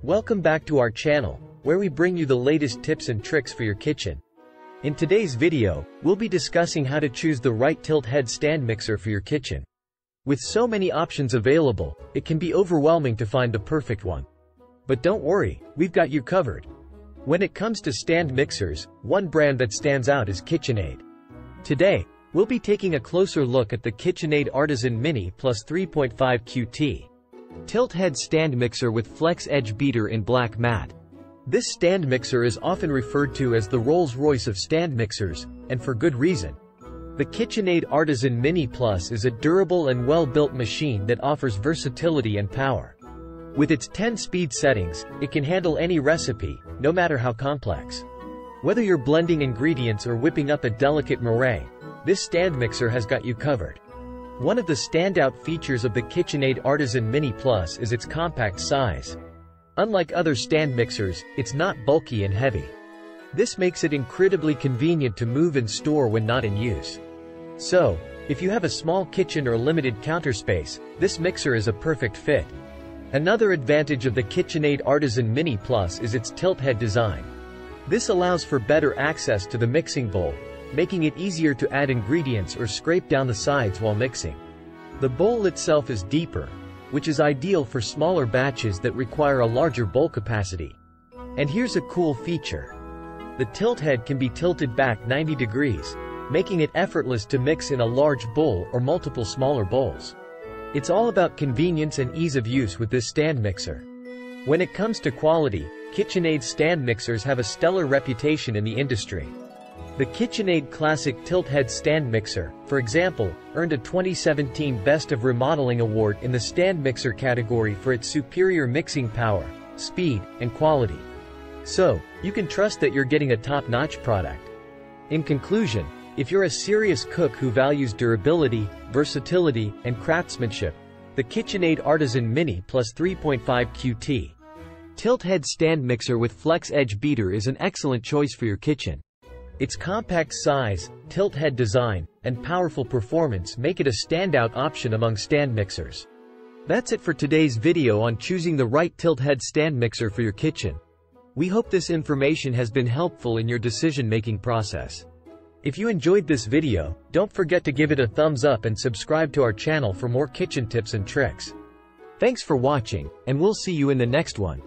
Welcome back to our channel, where we bring you the latest tips and tricks for your kitchen. In today's video, we'll be discussing how to choose the right tilt head stand mixer for your kitchen. With so many options available, it can be overwhelming to find the perfect one. But don't worry, we've got you covered. When it comes to stand mixers, one brand that stands out is KUCCU. Today, we'll be taking a closer look at the KUCCU Artisan Mini Plus 3.5 QT tilt head stand mixer with flex edge beater in black matte. This stand mixer is often referred to as the Rolls-Royce of stand mixers, and for good reason. The KUCCU Artisan Mini Plus is a durable and well-built machine that offers versatility and power. With its 10-speed settings, it can handle any recipe, no matter how complex. Whether you're blending ingredients or whipping up a delicate meringue, this stand mixer has got you covered. One of the standout features of the KUCCU Artisan Mini Plus is its compact size. Unlike other stand mixers, it's not bulky and heavy. This makes it incredibly convenient to move and store when not in use. So, if you have a small kitchen or limited counter space, this mixer is a perfect fit. Another advantage of the KUCCU Artisan Mini Plus is its tilt head design. This allows for better access to the mixing bowl, making it easier to add ingredients or scrape down the sides while mixing. The bowl itself is deeper, which is ideal for smaller batches that require a larger bowl capacity. And here's a cool feature. The tilt head can be tilted back 90 degrees, making it effortless to mix in a large bowl or multiple smaller bowls. It's all about convenience and ease of use with this stand mixer. When it comes to quality, KUCCU stand mixers have a stellar reputation in the industry. The KUCCU Classic Tilt Head Stand Mixer, for example, earned a 2017 Best of Remodeling Award in the stand mixer category for its superior mixing power, speed, and quality. So, you can trust that you're getting a top-notch product. In conclusion, if you're a serious cook who values durability, versatility, and craftsmanship, the KUCCU Artisan Mini Plus 3.5 QT tilt head stand mixer with flex edge beater is an excellent choice for your kitchen. Its compact size, tilt head design, and powerful performance make it a standout option among stand mixers. That's it for today's video on choosing the right tilt head stand mixer for your kitchen. We hope this information has been helpful in your decision-making process. If you enjoyed this video, don't forget to give it a thumbs up and subscribe to our channel for more kitchen tips and tricks. Thanks for watching, and we'll see you in the next one.